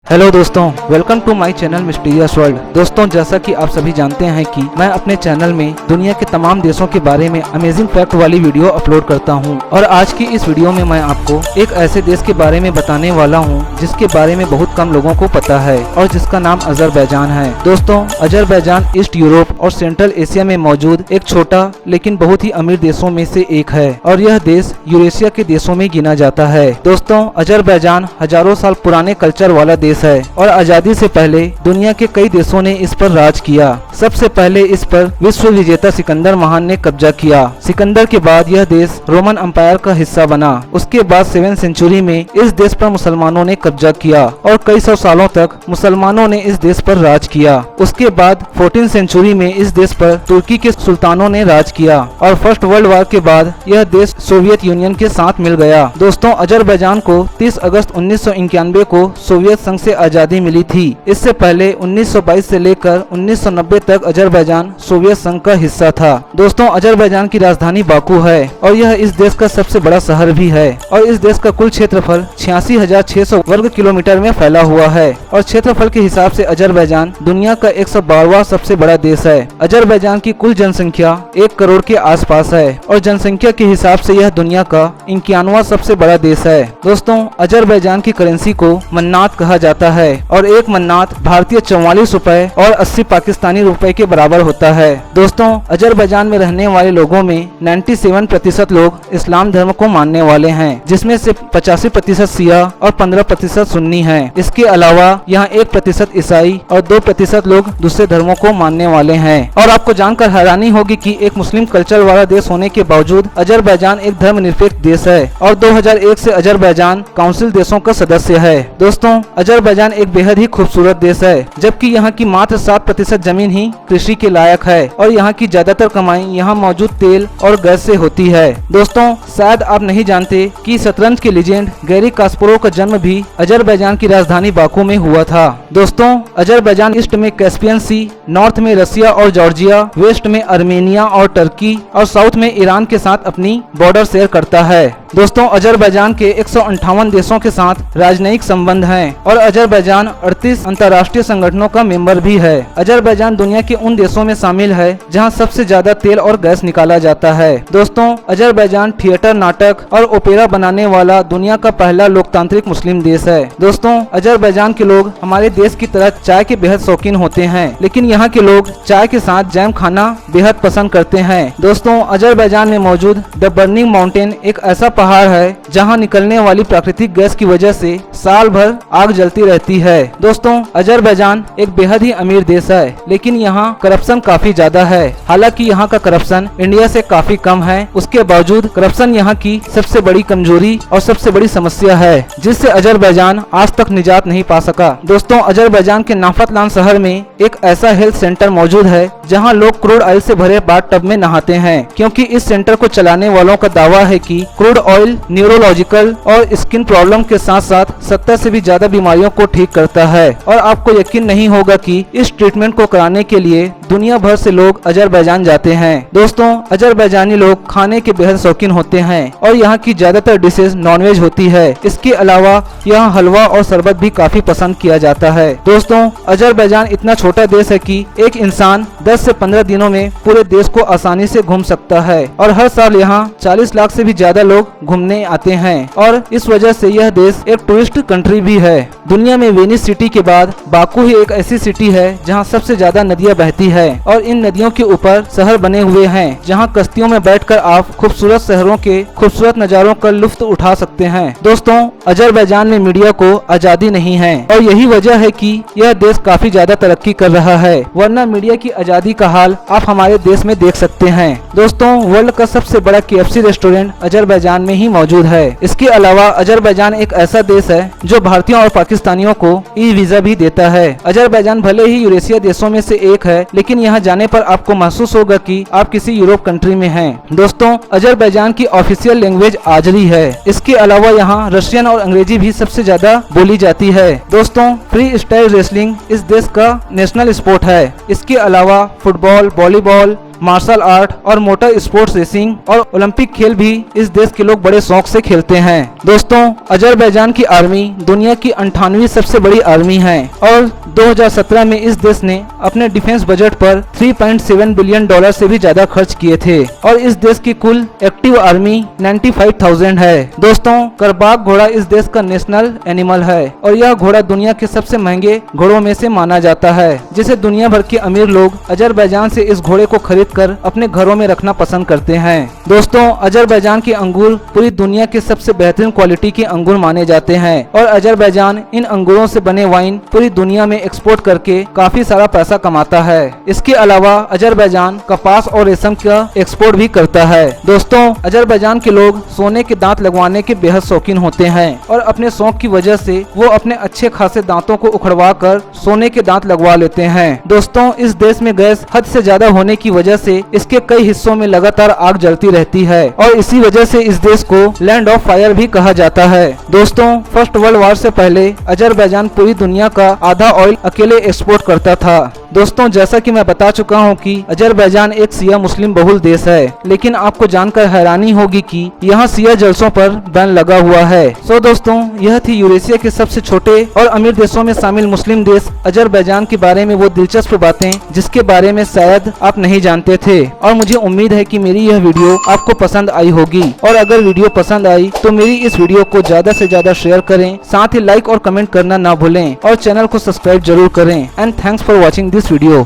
Hello दोस्तों, welcome to my channel mysterious world. दोस्तों, जैसा कि आप सभी जानते हैं कि मैं अपने चैनल में दुनिया के तमाम देशों के बारे में अमेजिंग फैक्ट वाली वीडियो अपलोड करता हूं। और आज की इस वीडियो में मैं आपको एक ऐसे देश के बारे में बताने वाला हूं जिसके बारे में बहुत कम लोगों को पता है और जिसका नाम अजरबैजान है। दोस्तों, अजरबैजान ईस्ट यूरोप और सेंट्रल एशिया में मौजूद एक छोटा लेकिन बहुत ही अमीर देशों में से एक है और यह देश यूरेशिया के देशों में गिना जाता है। दोस्तों, अजरबैजान हजारों साल पुराने कल्चर वाला देश है और आजादी से पहले दुनिया के कई देशों ने इस पर राज किया। सबसे पहले इस पर विश्व विजेता सिकंदर महान ने कब्जा किया। सिकंदर के बाद यह देश रोमन अंपायर का हिस्सा बना। उसके बाद 7वीं सेंचुरी में इस देश पर मुसलमानों ने कब्जा किया और कई सौ सालों तक मुसलमानों ने इस देश पर राज किया। उसके बाद 14वीं सेंचुरी में इस देश पर तुर्की के सुल्तानों ने राज किया और फर्स्ट वर्ल्ड वॉर के बाद यह देश सोवियत यूनियन के साथ मिल गया। दोस्तों, अजरबैजान को 30 अगस्त 1991 को सोवियत संघ से आजादी मिली थी। इससे पहले 1922 से लेकर 1990 तक अजरबैजान सोवियत संघ का हिस्सा था। दोस्तों, अजरबैजान की राजधानी बाकू है और यह इस देश का सबसे बड़ा शहर भी है और इस देश का कुल क्षेत्रफल 86,600 वर्ग किलोमीटर में फैला हुआ है और क्षेत्रफल के हिसाब से अजरबैजान दुनिया का 112वां सबसे बड़ा देश है। अजरबैजान की कुल जनसंख्या 1 करोड़ के आसपास है और जनसंख्या के हिसाब से यह दुनिया का 51वां सबसे बड़ा देश है। दोस्तों, अजरबैजान की करेंसी को मन्नात कहा जाता है और एक मन्नात भारतीय 44 रुपए और 80 पाकिस्तानी रुपए के बराबर होता है। दोस्तों, अजरबैजान में रहने वाले लोगों में 97% लोग इस्लाम धर्म को मानने वाले हैं, जिसमें से 85% शिया और 15% सुन्नी हैं। इसके अलावा यहाँ 1% ईसाई और 2% लोग दूसरे धर्मों को मानने वाले हैं। और आपको जानकर हैरानी होगी कि एक मुस्लिम कल्चर वाला देश होने के बावजूद अजरबैजान एक धर्मनिरपेक्ष देश है और 2001 से अजरबैजान काउंसिल देशों का सदस्य है। दोस्तों, अजरबैजान एक बेहद ही खूबसूरत देश है, जबकि यहाँ की मात्र 7% जमीन ही कृषि के लायक है और यहाँ की ज्यादातर कमाई यहाँ मौजूद तेल और गैस से होती है। दोस्तों, शायद आप नहीं जानते कि शतरंज के लीजेंड गैरी कास्परोव का जन्म भी अजरबैजान की राजधानी बाकू में हुआ था। दोस्तों, अजरबैजान ईस्ट में कैस्पियन सी, नॉर्थ में रसिया और जॉर्जिया, वेस्ट में अर्मेनिया और टर्की और साउथ में ईरान के साथ अपनी बॉर्डर शेयर करता है। दोस्तों, अजरबैजान के 158 देशों के साथ राजनयिक संबंध हैं और अजरबैजान 38 अंतर्राष्ट्रीय संगठनों का मेंबर भी है। अजरबैजान दुनिया के उन देशों में शामिल है जहां सबसे ज्यादा तेल और गैस निकाला जाता है। दोस्तों, अजरबैजान थिएटर, नाटक और ओपेरा बनाने वाला दुनिया का पहला लोकतांत्रिक मुस्लिम देश है। दोस्तों, अजरबैजान के लोग हमारे देश की तरह चाय के बेहद शौकीन होते हैं, लेकिन यहाँ के लोग चाय के साथ जैम खाना बेहद पसंद करते हैं। दोस्तों, अजरबैजान में मौजूद द बर्निंग माउंटेन एक ऐसा पहाड़ है जहाँ निकलने वाली प्राकृतिक गैस की वजह से साल भर आग जलती रहती है। दोस्तों, अजरबैजान एक बेहद ही अमीर देश है, लेकिन यहाँ करप्शन काफी ज्यादा है। हालांकि यहाँ का करप्शन इंडिया से काफी कम है, उसके बावजूद करप्शन यहाँ की सबसे बड़ी कमजोरी और सबसे बड़ी समस्या है, जिससे अजरबैजान आज तक निजात नहीं पा सका। दोस्तों, अजरबैजान के नाफतलान शहर में एक ऐसा हेल्थ सेंटर मौजूद है जहाँ लोग क्रूड ऑयल से भरे बाथ टब में नहाते हैं, क्योंकि इस सेंटर को चलाने वालों का दावा है कि क्रूड ऑयल न्यूरोलॉजिकल और स्किन प्रॉब्लम के साथ साथ 70 से भी ज्यादा बीमारियों को ठीक करता है। और आपको यकीन नहीं होगा कि इस ट्रीटमेंट को कराने के लिए दुनिया भर से लोग अजरबैजान जाते हैं। दोस्तों, अजरबैजानी लोग खाने के बेहद शौकीन होते हैं और यहाँ की ज्यादातर डिशेज नॉनवेज होती है। इसके अलावा यहाँ हलवा और शरबत भी काफी पसंद किया जाता है। दोस्तों, अजरबैजान इतना छोटा देश है कि एक इंसान 10 से 15 दिनों में पूरे देश को आसानी से घूम सकता है और हर साल यहाँ 40 लाख से भी ज्यादा लोग घूमने आते हैं और इस वजह से यह देश एक टूरिस्ट कंट्री भी है। दुनिया में वेनिस सिटी के बाद बाकू ही एक ऐसी सिटी है जहाँ सबसे ज्यादा नदियाँ बहती है और इन नदियों के ऊपर शहर बने हुए हैं जहाँ कश्तियों में बैठकर आप खूबसूरत शहरों के खूबसूरत नज़ारों का लुत्फ उठा सकते हैं। दोस्तों, अजरबैजान में मीडिया को आजादी नहीं है और यही वजह है कि यह देश काफी ज्यादा तरक्की कर रहा है, वरना मीडिया की आजादी का हाल आप हमारे देश में देख सकते हैं। दोस्तों, वर्ल्ड का सबसे बड़ा KFC रेस्टोरेंट अजरबैजान में ही मौजूद है। इसके अलावा अजरबैजान एक ऐसा देश है जो भारतीयों और पाकिस्तानियों को ई वीजा भी देता है। अजरबैजान भले ही यूरेशिया देशों में से एक है, लेकिन यहाँ जाने पर आपको महसूस होगा कि आप किसी यूरोप कंट्री में हैं। दोस्तों, अजरबैजान की ऑफिशियल लैंग्वेज आजरी है। इसके अलावा यहाँ रशियन और अंग्रेजी भी सबसे ज्यादा बोली जाती है। दोस्तों, फ्री स्टाइल रेसलिंग इस देश का नेशनल स्पोर्ट है। इसके अलावा फुटबॉल, वॉलीबॉल, मार्शल आर्ट और मोटर स्पोर्ट्स रेसिंग और ओलंपिक खेल भी इस देश के लोग बड़े शौक से खेलते हैं। दोस्तों, अजरबैजान की आर्मी दुनिया की 98वीं सबसे बड़ी आर्मी है और 2017 में इस देश ने अपने डिफेंस बजट पर 3.7 बिलियन डॉलर से भी ज्यादा खर्च किए थे और इस देश की कुल एक्टिव आर्मी 95,000 है। दोस्तों, करबाग घोड़ा इस देश का नेशनल एनिमल है और यह घोड़ा दुनिया के सबसे महंगे घोड़ों में से माना जाता है, जिसे दुनिया भर के अमीर लोग अजरबैजान से इस घोड़े को खरीद कर अपने घरों में रखना पसंद करते हैं। दोस्तों, अजरबैजान के अंगूर पूरी दुनिया के सबसे बेहतरीन क्वालिटी के अंगूर माने जाते हैं और अजरबैजान इन अंगूरों से बने वाइन पूरी दुनिया में एक्सपोर्ट करके काफी सारा पैसा कमाता है। इसके अलावा अजरबैजान कपास और रेशम का एक्सपोर्ट भी करता है। दोस्तों, अजरबैजान के लोग सोने के दांत लगवाने के बेहद शौकीन होते हैं और अपने शौक की वजह से वो अपने अच्छे खासे दांतों को उखड़वा कर सोने के दांत लगवा लेते हैं। दोस्तों, इस देश में गैस हद से ज्यादा होने की वजह से इसके कई हिस्सों में लगातार आग जलती रहती है और इसी वजह से इस देश को लैंड ऑफ फायर भी कहा जाता है। दोस्तों, फर्स्ट वर्ल्ड वॉर से पहले अजरबैजान पूरी दुनिया का आधा ऑयल अकेले एक्सपोर्ट करता था। दोस्तों, जैसा कि मैं बता चुका हूं कि अजरबैजान एक शिया मुस्लिम बहुल देश है, लेकिन आपको जानकर हैरानी होगी कि यहाँ शिया जलसों पर बैन लगा हुआ है। सो दोस्तों, यह थी यूरेशिया के सबसे छोटे और अमीर देशों में शामिल मुस्लिम देश अजरबैजान के बारे में वो दिलचस्प बातें जिसके बारे में शायद आप नहीं जानते थे। और मुझे उम्मीद है कि मेरी यह वीडियो आपको पसंद आई होगी और अगर वीडियो पसंद आई तो मेरी इस वीडियो को ज्यादा से ज्यादा शेयर करें, साथ ही लाइक और कमेंट करना ना भूलें और चैनल को सब्सक्राइब जरूर करें। And thanks for watching this video.